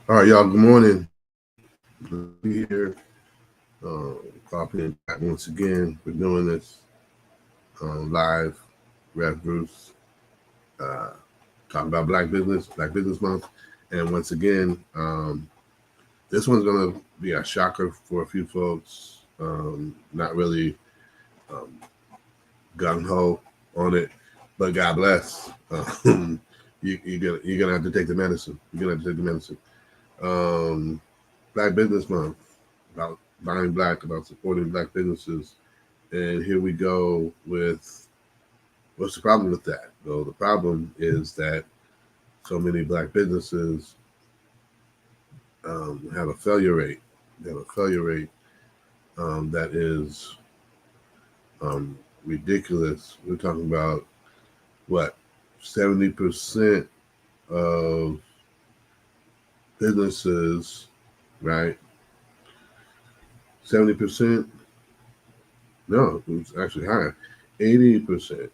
All right, y'all. Good morning. Be here. Coffee and chat once again. We're doing this live. Rev Bruce uh, talking about Black Business Month, and once again, this one's gonna be a shocker for a few folks. Not really um, gung ho on it, but God bless. You're gonna have to take the medicine. You're gonna have to take the medicine. Um, Black Business Month, about buying black, about supporting black businesses. And here we go with what's the problem with that? Well, the problem is that so many black businesses have a failure rate. They have a failure rate that is um, ridiculous. We're talking about what 70% of businesses, right? 70%. No, it's actually higher. 80%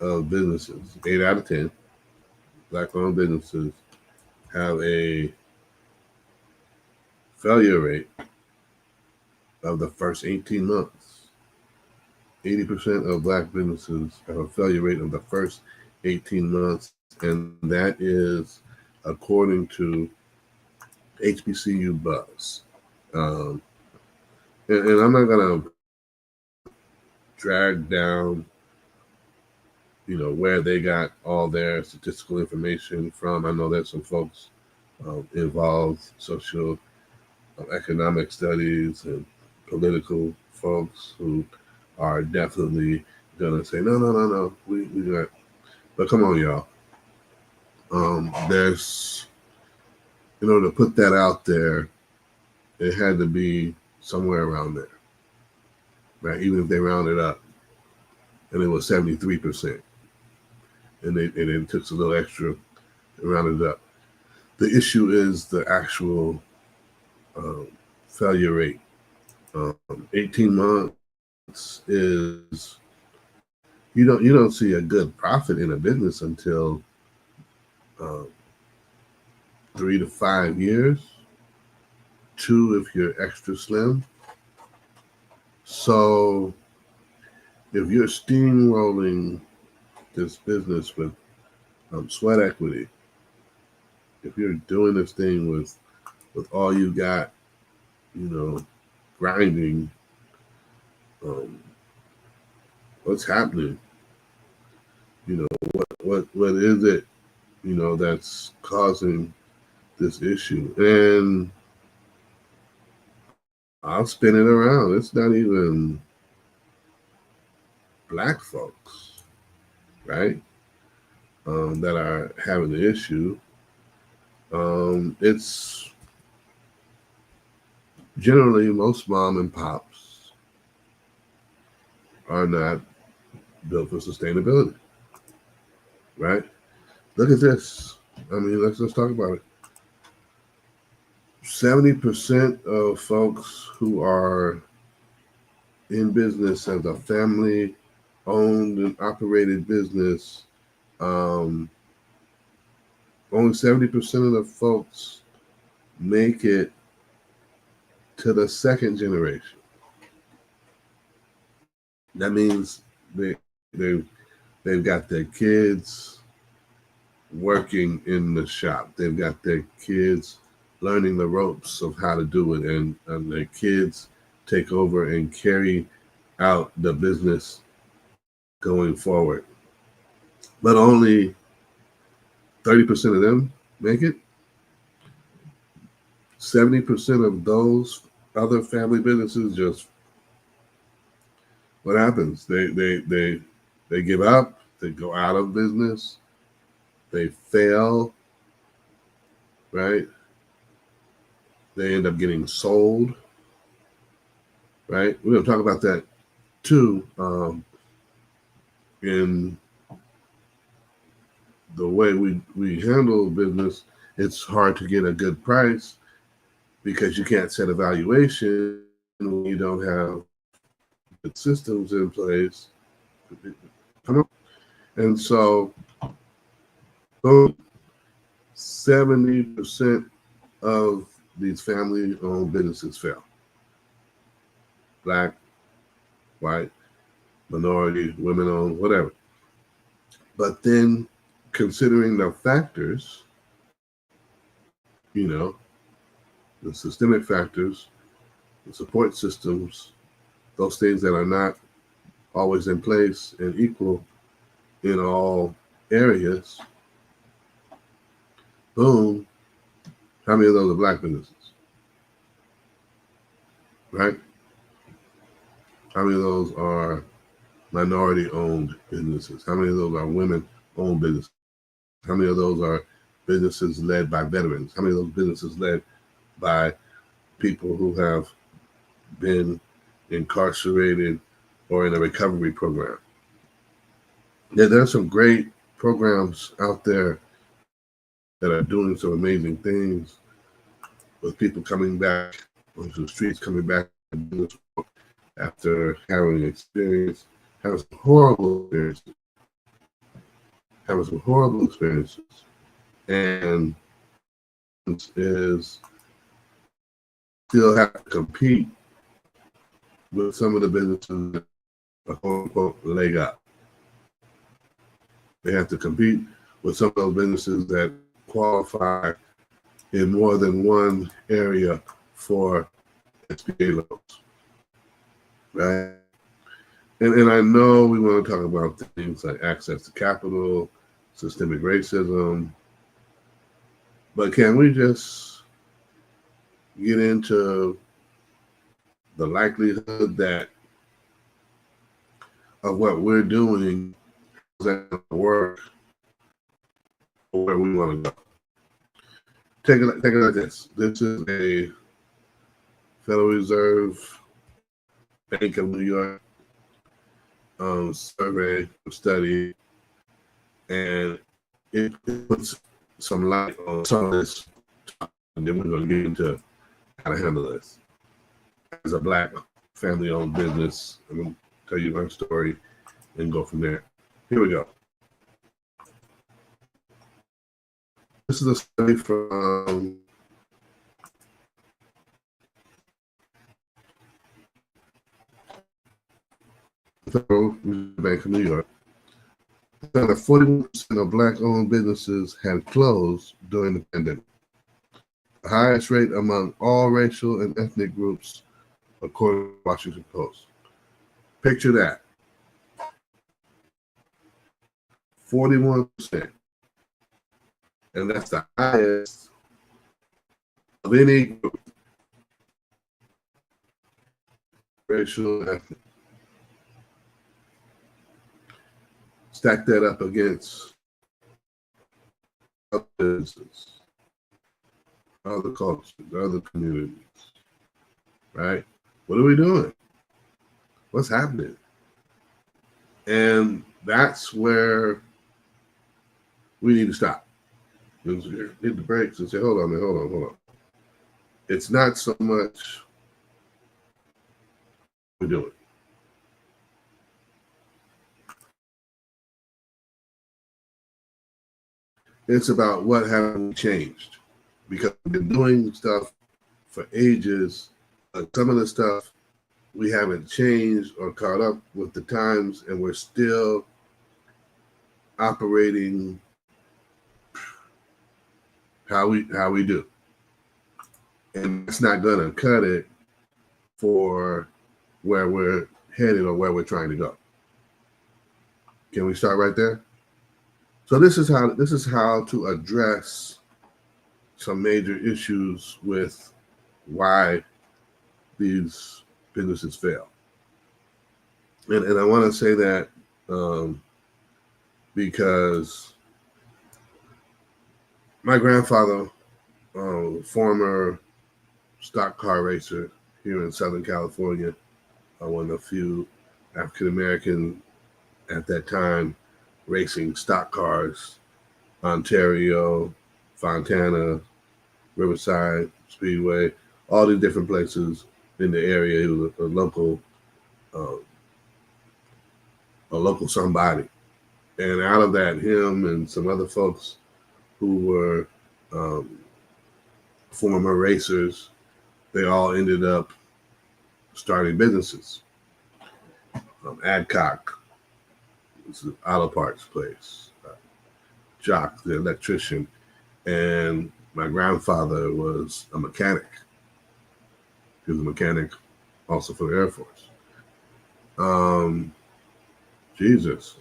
of businesses, 8 out of 10 black-owned businesses, have a failure rate of the first 18 months. 80% of black businesses have a failure rate of the first 18 months, and that is according to HBCU Buzz. Um, and I'm not gonna drag down, where they got all their statistical information from. I know there's some folks involved, social economic studies and political folks who are definitely gonna say no, we got, but come on, y'all. There's, to put that out there, it had to be somewhere around there, right? Even if they rounded up and it was 73%, and it took a little extra and rounded up. The issue is the actual um, failure rate. 18 months is, you don't see a good profit in a business until uh, 3 to 5 years. Two, if you're extra slim. So if you're steamrolling this business with sweat equity, if you're doing this thing with all you got, you know, grinding, um, what's happening? What is it? That's causing this issue. And I'll spin it around. It's not even black folks, right? That are having the issue. It's generally most mom and pops are not built for sustainability, right? Look at this. I mean, let's talk about it. 70% of folks who are in business as a family owned and operated business, um, only 70% of the folks make it to the second generation. That means they they've got their kids working in the shop. They've got their kids learning the ropes of how to do it, and their kids take over and carry out the business going forward. But only 30% of them make it. 70% of those other family businesses just, what happens? They give up, they go out of business, they fail, right? They end up getting sold, right? We're going to talk about that too, in the way we handle business. It's hard to get a good price because you can't set a valuation when you don't have good systems in place. Come on. And so, boom, 70% of these family-owned businesses fail. Black, white, minority, women-owned, whatever. But then considering the factors, the systemic factors, the support systems, those things that are not always in place and equal in all areas, boom, how many of those are black businesses? Right? How many of those are minority-owned businesses? How many of those are women-owned businesses? How many of those are businesses led by veterans? How many of those businesses led by people who have been incarcerated or in a recovery program? Yeah, there's some great programs out there that are doing some amazing things with people coming back onto the streets, coming back after having some horrible experiences, and is still have to compete with some of the businesses that are quote unquote leg up. They have to compete with some of those businesses that qualify in more than one area for SBA loans, right? And I know we want to talk about things like access to capital, systemic racism, but can we just get into the likelihood that of what we're doing is that work where we want to go? Take it like this. This is a Federal Reserve Bank of New York survey study, and it puts some light on some of this, and then we're going to get into how to handle this. As a black family-owned business, I'm going to tell you my story and go from there. Here we go. This is a study from the Federal Reserve Bank of New York. That 41% of black-owned businesses had closed during the pandemic, the highest rate among all racial and ethnic groups, according to the Washington Post. Picture that. 41%. And that's the highest of any group, racial and ethnic. Stack that up against other businesses, other cultures, other communities, right? What are we doing? What's happening? And that's where we need to stop. Hit the brakes and say, hold on. It's not so much we're doing. It's about what haven't changed, because we've been doing stuff for ages. Some of the stuff we haven't changed or caught up with the times, and we're still operating how we do. And that's not going to cut it for where we're headed or where we're trying to go. Can we start right there? So this is how to address some major issues with why these businesses fail. And I want to say that because my grandfather, former stock car racer here in Southern California, one of the few African American at that time racing stock cars, Ontario, Fontana, Riverside, Speedway, all these different places in the area. He was a local somebody. And out of that, him and some other folks who were former racers, they all ended up starting businesses. Adcock, it's an auto parts place. Jock, the electrician, and my grandfather was a mechanic. He was a mechanic also for the Air Force. Jesus.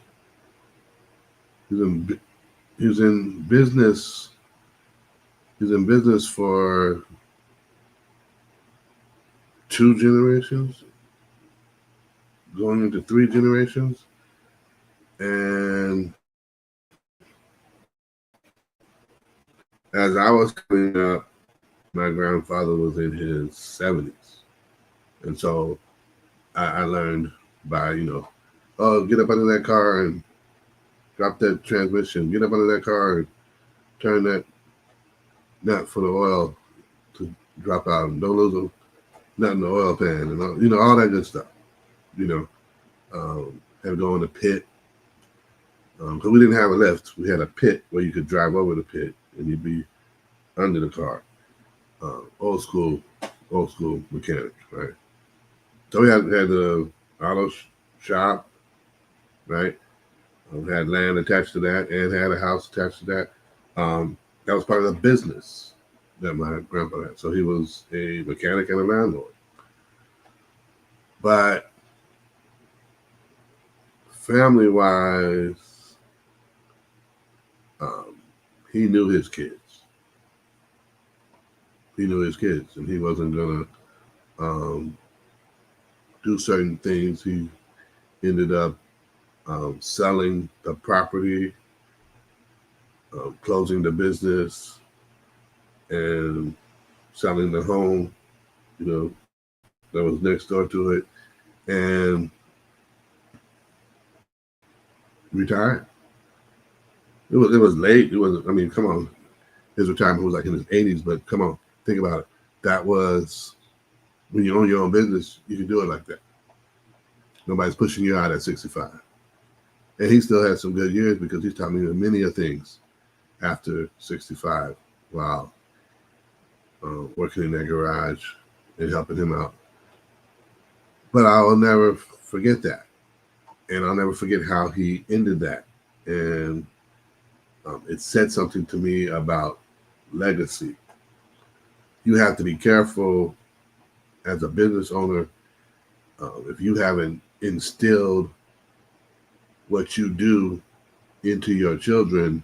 He was in business. He's in business for 2 generations, going into 3 generations. And as I was coming up, my grandfather was in his 70s. And so I learned by, oh, get up under that car and drop that transmission. Get up under that car and turn that nut for the oil to drop out. And don't lose a nut in the oil pan. And, all that good stuff. Had to go in the pit. Because we didn't have a lift. We had a pit where you could drive over the pit and you'd be under the car. Old school mechanic, right? So we had the auto shop, right? Had land attached to that and had a house attached to that. That was part of the business that my grandpa had. So he was a mechanic and a landlord. But family-wise, he knew his kids. He knew his kids, and he wasn't gonna do certain things. He ended up selling the property, closing the business, and selling the home, that was next door to it, and retired. It was late. It was. I mean, come on. His retirement was like in his 80s, but come on, think about it. That was when you own your own business, you can do it like that. Nobody's pushing you out at 65. And he still had some good years because he's taught me many of things after 65 while working in that garage and helping him out. But I'll never forget that. And I'll never forget how he ended that. And it said something to me about legacy. You have to be careful as a business owner if you haven't instilled what you do into your children,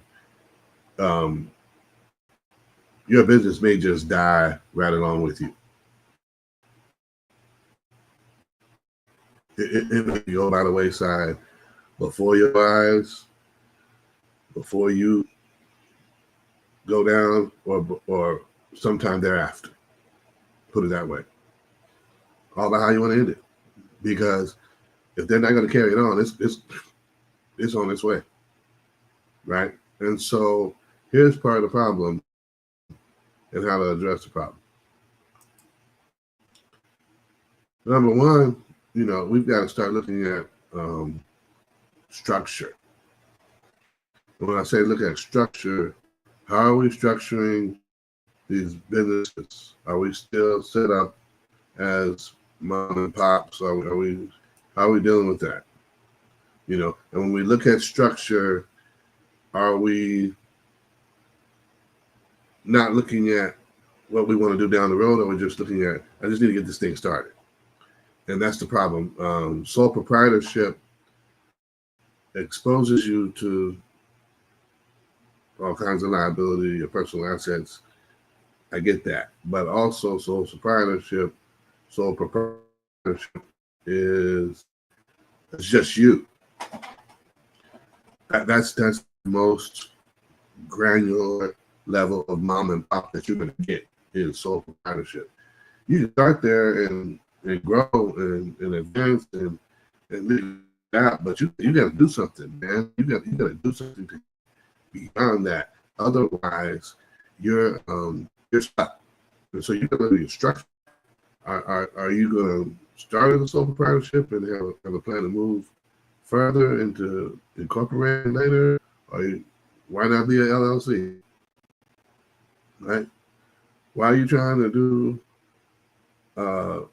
your business may just die right along with you. It may go by the wayside before your eyes, before you go down, or sometime thereafter. Put it that way. All about how you want to end it. Because if they're not going to carry it on, it's on its way. Right? And so here's part of the problem and how to address the problem. Number one, we've got to start looking at structure. And when I say look at structure, how are we structuring these businesses? Are we still set up as mom and pops? How are we dealing with that? And when we look at structure, are we not looking at what we want to do down the road, or we're just looking at, I just need to get this thing started? And that's the problem. Sole proprietorship exposes you to all kinds of liability, your personal assets. I get that. But also sole proprietorship is just you. That's the most granular level of mom and pop that you're going to get is sole proprietorship. You can start there and grow and advance and live out, but you got to do something, man. You got to do something beyond that. Otherwise, you're stuck. And so you got to do your structure. Are you going to start as a sole proprietorship and have a plan to move further into incorporating later? Or why not be an LLC? right? Why are you trying to do a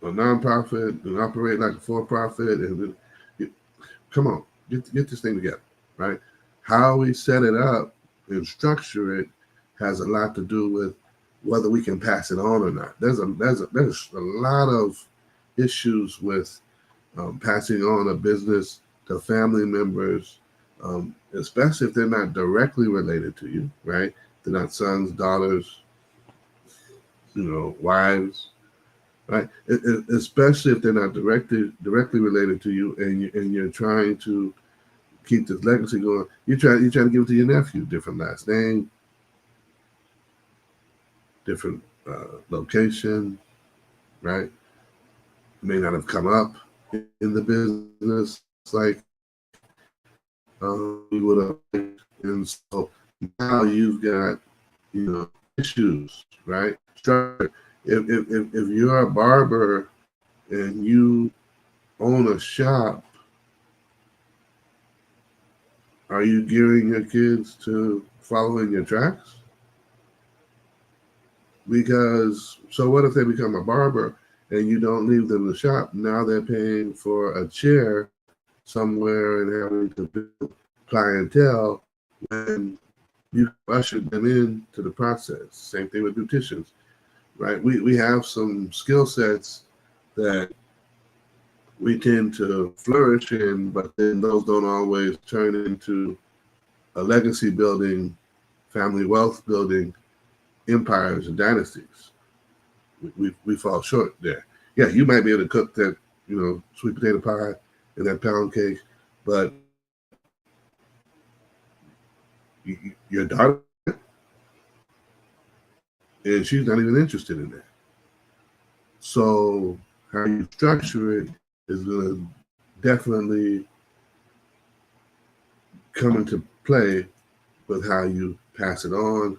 nonprofit and operate like a for-profit? And come on, get this thing together, right? How we set it up and structure it has a lot to do with whether we can pass it on or not. There's a lot of issues with passing on a business to family members, especially if they're not directly related to you, right? They're not sons, daughters, wives, right? Especially if they're not directly related to you, and you're trying to keep this legacy going. You try to give it to your nephew, different last name, different location, right? May not have come up in the business like you would have, and so now you've got issues, right? Structure. If you're a barber and you own a shop, are you gearing your kids to follow in your tracks? Because so what if they become a barber and you don't leave them the shop? Now they're paying for a chair somewhere and having to build clientele when you ushered them into the process. Same thing with beauticians, right? We have some skill sets that we tend to flourish in, but then those don't always turn into a legacy building, family wealth building, empires and dynasties. We fall short there. Yeah, you might be able to cook that, sweet potato pie and that pound cake, but your daughter, and she's not even interested in that. So how you structure it is going to definitely come into play with how you pass it on,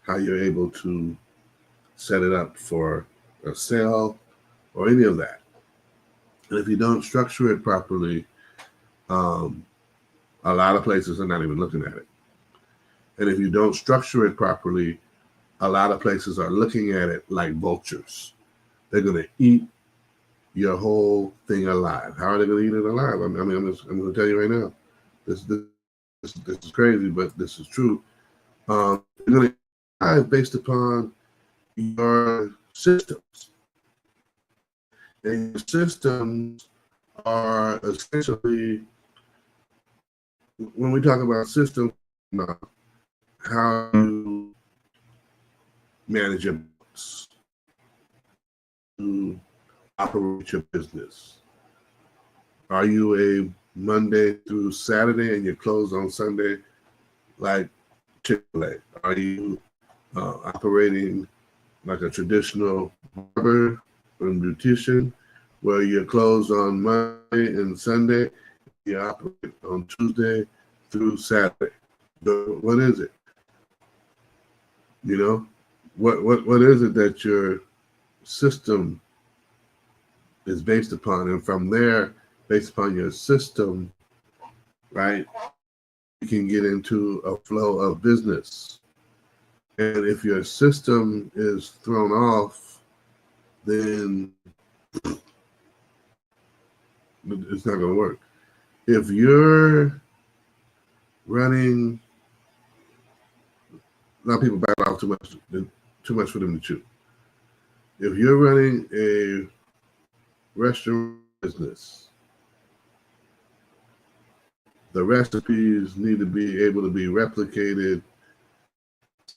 how you're able to set it up for a sale or any of that. And if you don't structure it properly, a lot of places are not even looking at it. And if you don't structure it properly, a lot of places are looking at it like vultures. They're going to eat your whole thing alive. How are they going to eat it alive? I'm going to tell you right now. This is crazy, but this is true. They're going to eat alive based upon your systems. And your systems are essentially, when we talk about systems, how you manage your books, to operate your business. Are you a Monday through Saturday and you're closed on Sunday like Chick-fil-A? Are you operating like a traditional barber and beautician where you're closed on Monday and Sunday, you operate on Tuesday through Saturday? What is it? What is it that your system is based upon? And from there, based upon your system, right, you can get into a flow of business. And if your system is thrown off, then it's not going to work. If you're running, a lot of people back off too much for them to chew. If you're running a restaurant business, the recipes need to be able to be replicated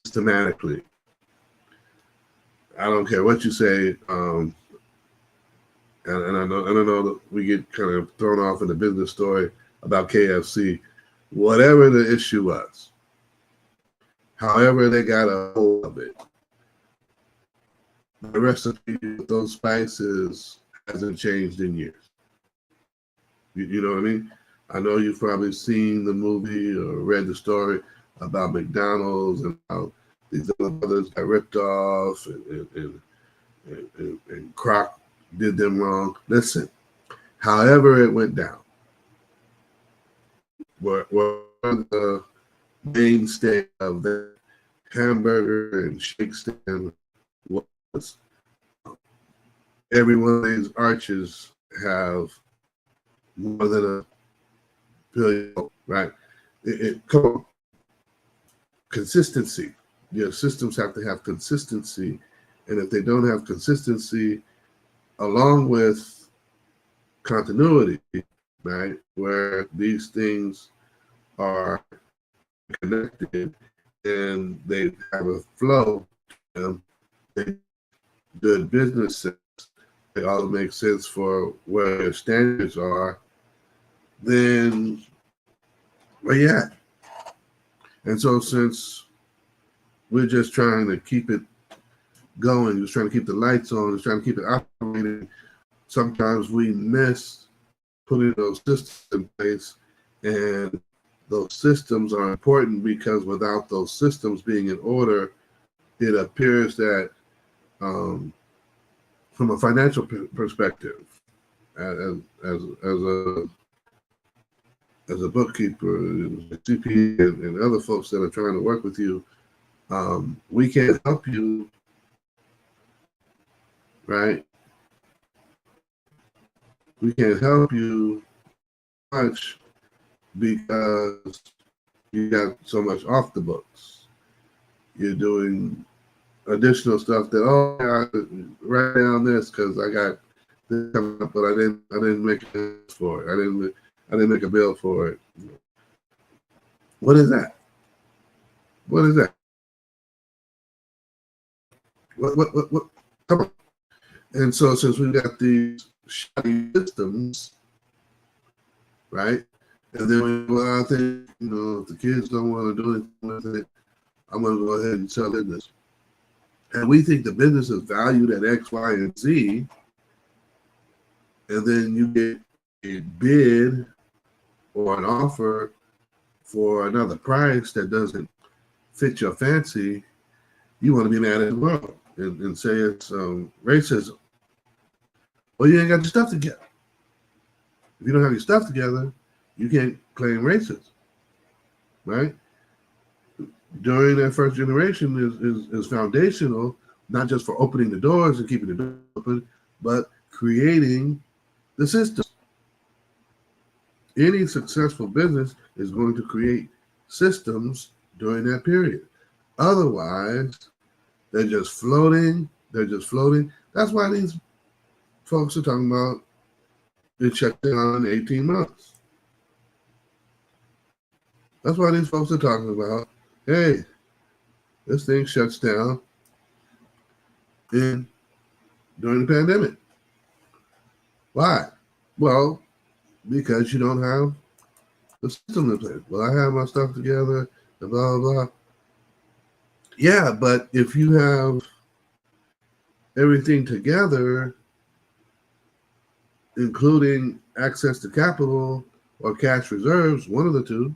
systematically. I don't care what you say, and I know that we get kind of thrown off in the business story about KFC. Whatever the issue was, however they got a hold of it, the recipe with those spices hasn't changed in years. You know what I mean? I know you've probably seen the movie or read the story about McDonald's and how these other others got ripped off and Kroc did them wrong. Listen, however it went down, were the mainstay of that hamburger and shake stand was. Every one of these arches have more than a billion, right? Come on. Consistency. Your systems have to have consistency. And if they don't have consistency along with continuity, right, where these things are connected and they have a flow, they good business sense, they all make sense for where their standards are, then where you at? And so since we're just trying to keep it going, just trying to keep the lights on, just trying to keep it operating, sometimes we miss putting those systems in place. And those systems are important because without those systems being in order, it appears that from a financial perspective, as a bookkeeper, a CPA, and other folks that are trying to work with you, we can't help you, right? We can't help you much because you got so much off the books. You're doing additional stuff that, oh, I write down this because I got this coming up, but I didn't make a for it. I didn't make a bill for it. What is that? What is that? What? Come on. And so since we got these shoddy systems, right? And then I think, if the kids don't want to do anything with it, I'm going to go ahead and sell it this. And we think the business is valued at X, Y, and Z. And then you get a bid or an offer for another price that doesn't fit your fancy. You want to be mad at the world and say it's racism. Well, you ain't got your stuff together. If you don't have your stuff together, you can't claim racism, right? During that first generation is foundational, not just for opening the doors and keeping the door open, but creating the system. Any successful business is going to create systems during that period. Otherwise, they're just floating. That's why these folks are talking about it shut down in 18 months. That's why these folks are talking about, hey, this thing shuts down during the pandemic. Why? Well, because you don't have the system in place. Well, I have my stuff together and blah, blah, blah. Yeah, but if you have everything together, including access to capital or cash reserves, one of the two,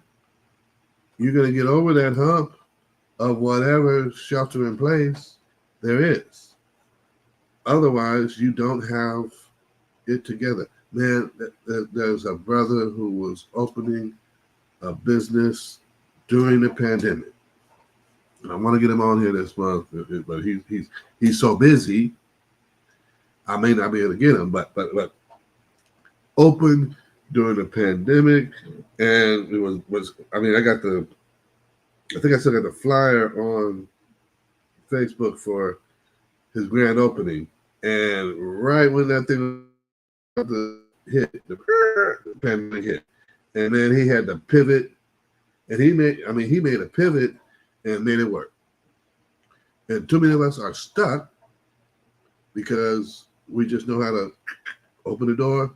you're going to get over that hump of whatever shelter in place there is. Otherwise, you don't have it together. Man, there's a brother who was opening a business during the pandemic. And I want to get him on here this month, but he's so busy, I may not be able to get him. But open during the pandemic, and it was I think I still got the flyer on Facebook for his grand opening, and right when that thing hit, the pandemic hit, and then he had to pivot, and he made a pivot and made it work. And too many of us are stuck because we just know how to open the door,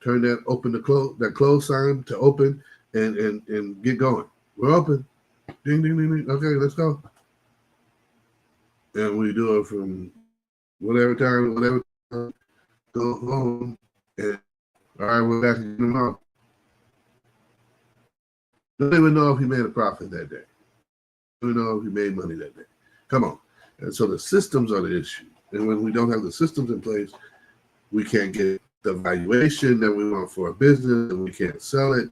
turn that close sign to open, and get going. We're open. Ding, ding, ding, ding. Okay, let's go. And we do it from whatever time, go home, and all right, we're back to tomorrow. Don't even know if he made a profit that day. Don't even know if he made money that day. Come on. And so the systems are the issue. And when we don't have the systems in place, we can't get the valuation that we want for a business, and we can't sell it.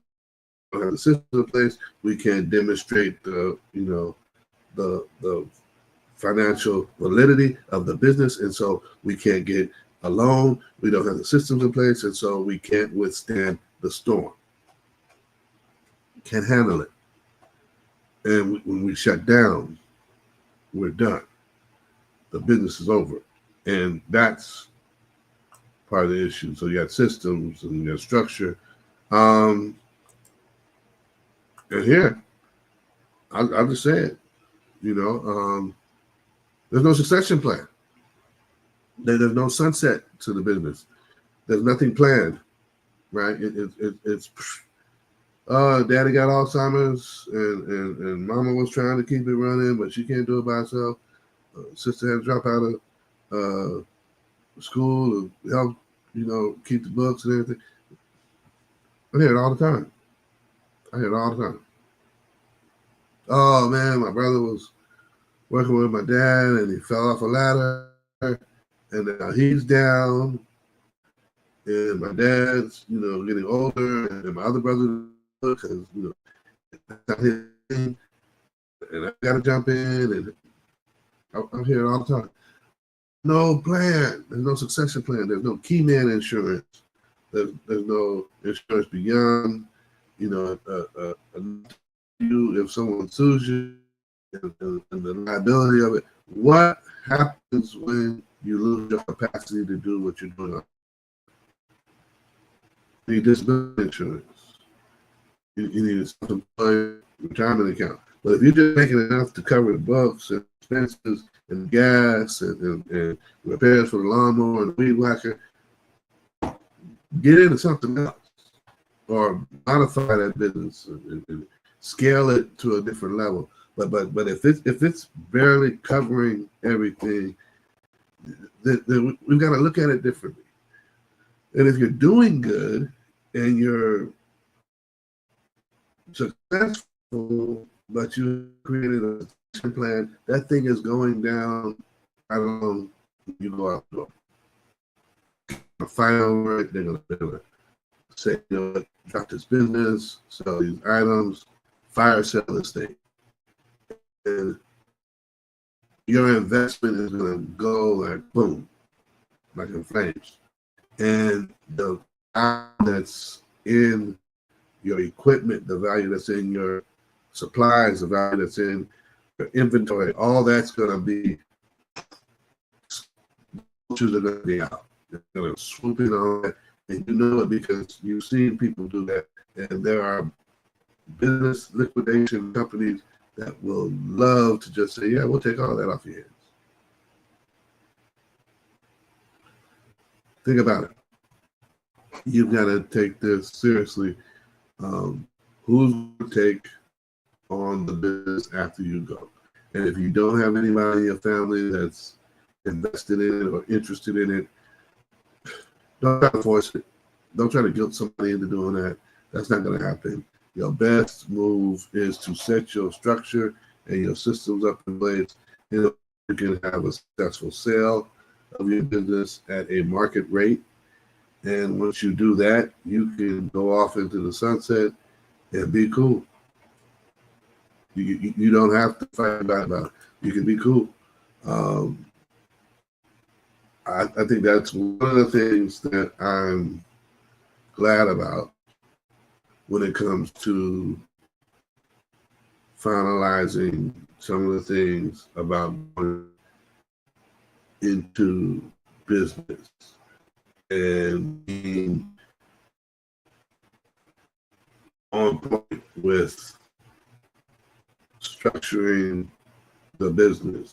We don't have the systems in place. We can't demonstrate the the financial validity of the business, and so we can't get a loan. We don't have the systems in place, and so we can't withstand the storm. Can't handle it. And when we shut down, we're done. The business is over. And that's part of the issue. So you got systems and you got structure. And here, I'll just say it, there's no succession plan. There's no sunset to the business. There's nothing planned, right? It's daddy got Alzheimer's and mama was trying to keep it running, but she can't do it by herself. Sister had to drop out of school to help, keep the books and everything. I hear it all the time. Oh man, my brother was working with my dad and he fell off a ladder and now he's down and my dad's, getting older and my other brother, because, that's not his thing, and I got to jump in, and I'm here all the time. No plan. There's no succession plan. There's no key man insurance. There's no insurance beyond, if someone sues you and the liability of it. What happens when you lose your capacity to do what you're doing? You need disability insurance. You need a self-employed retirement account. But if you're just making enough to cover the books and expenses and gas and repairs for the lawnmower and the weed whacker, get into something else or modify that business and scale it to a different level. But if it's barely covering everything, then we've got to look at it differently. And if you're doing good and you're successful, but you created a succession plan, that thing is going down. I don't know. You go out the door. Fight over it. They're gonna say, drop this business, sell these items, fire sale the estate, and your investment is gonna go like boom, like in flames, and the value that's in your equipment, the value that's in your supplies, the value that's in your inventory, all that's going to be, vultures are going to be out. They're going to swoop in on that, and you know it because you've seen people do that. And there are business liquidation companies that will love to just say, yeah, we'll take all that off your hands. Think about it. You've got to take this seriously. Who's going to take on the business after you go? And if you don't have anybody in your family that's invested in it or interested in it, don't try to force it. Don't try to guilt somebody into doing that. That's not going to happen. Your best move is to set your structure and your systems up in place. You can have a successful sale of your business at a market rate. And once you do that, you can go off into the sunset and be cool. You don't have to fight about it. You can be cool. I think that's one of the things that I'm glad about when it comes to finalizing some of the things about going into business and being on point with structuring the business,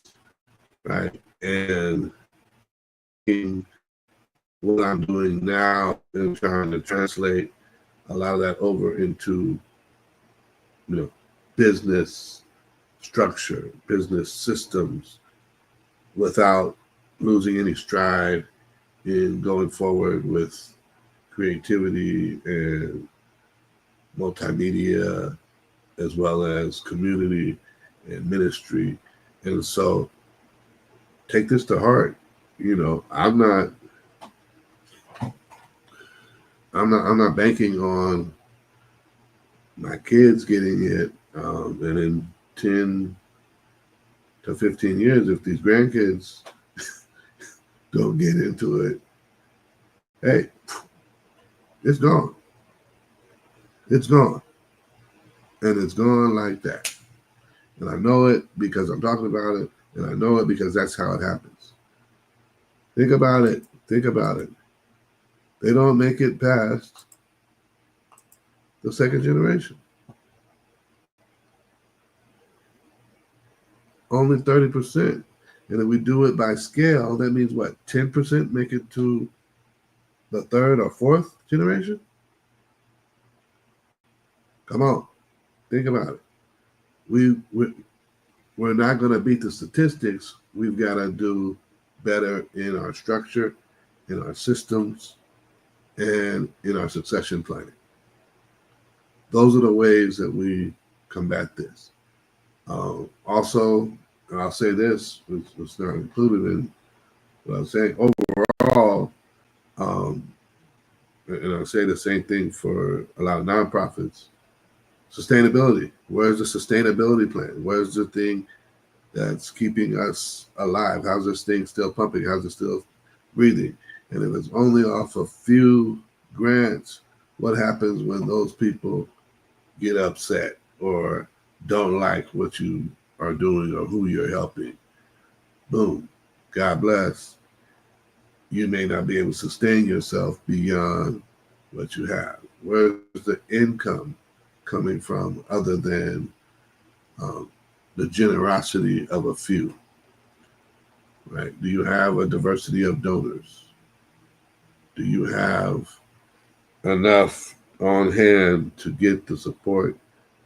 right? And what I'm doing now and trying to translate a lot of that over into, business structure, business systems, without losing any stride in going forward with creativity and multimedia, as well as community and ministry. And so take this to heart. I'm not banking on my kids getting it, and in 10, to 15 years, if these grandkids don't get into it, hey, it's gone. It's gone. And it's gone like that. And I know it because I'm talking about it, and I know it because that's how it happens. Think about it. Think about it. They don't make it past the second generation. Only 30%. And if we do it by scale, that means what? 10% make it to the third or fourth generation? Come on. Think about it. We're not going to beat the statistics. We've got to do better in our structure, in our systems, and in our succession planning. Those are the ways that we combat this. Also, and I'll say this, it's not included in what I'm saying, overall, and I'll say the same thing for a lot of nonprofits, sustainability. Where's the sustainability plan? Where's the thing that's keeping us alive? How's this thing still pumping? How's it still breathing? And if it's only off a few grants, what happens when those people get upset or don't like what you are doing or who you're helping? Boom. God bless. You may not be able to sustain yourself beyond what you have. Where's the income coming from other than the generosity of a few? Right? Do you have a diversity of donors? Do you have enough on hand to get the support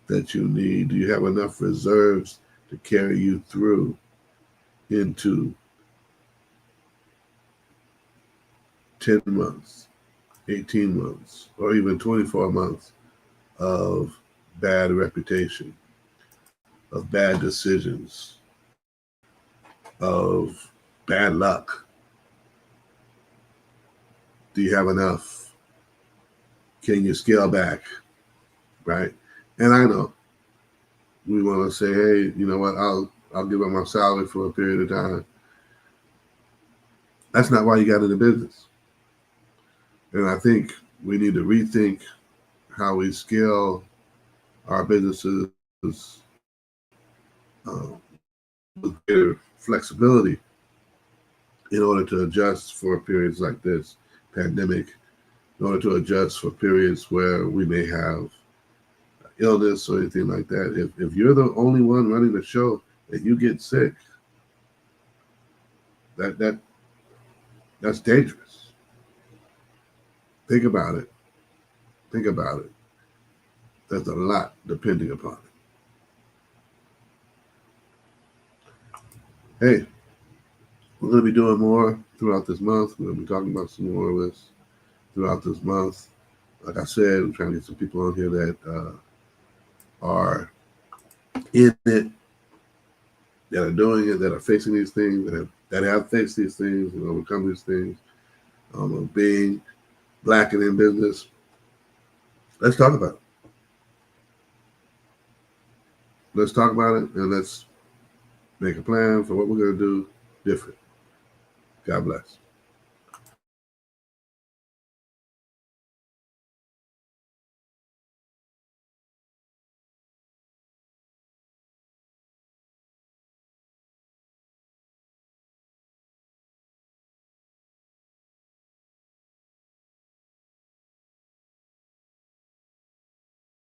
that you need? Do you have enough reserves to carry you through into 10 months, 18 months, or even 24 months of bad reputation, of bad decisions, of bad luck? Do you have enough? Can you scale back? Right? And I know we want to say, hey, you know what, I'll give up my salary for a period of time. That's not why you got into business. And I think we need to rethink how we scale our businesses with greater flexibility in order to adjust for periods like this pandemic, in order to adjust for periods where we may have illness or anything like that. If you're the only one running the show and you get sick, that's dangerous. Think about it. Think about it. There's a lot depending upon it. Hey, we're going to be doing more throughout this month. We're going to be talking about some more of this throughout this month. Like I said, we're trying to get some people on here that are in it, that are doing it, that are facing these things, that have faced these things and overcome these things, of being Black and in business. Let's talk about it. Let's talk about it, and let's make a plan for what we're going to do different. God bless.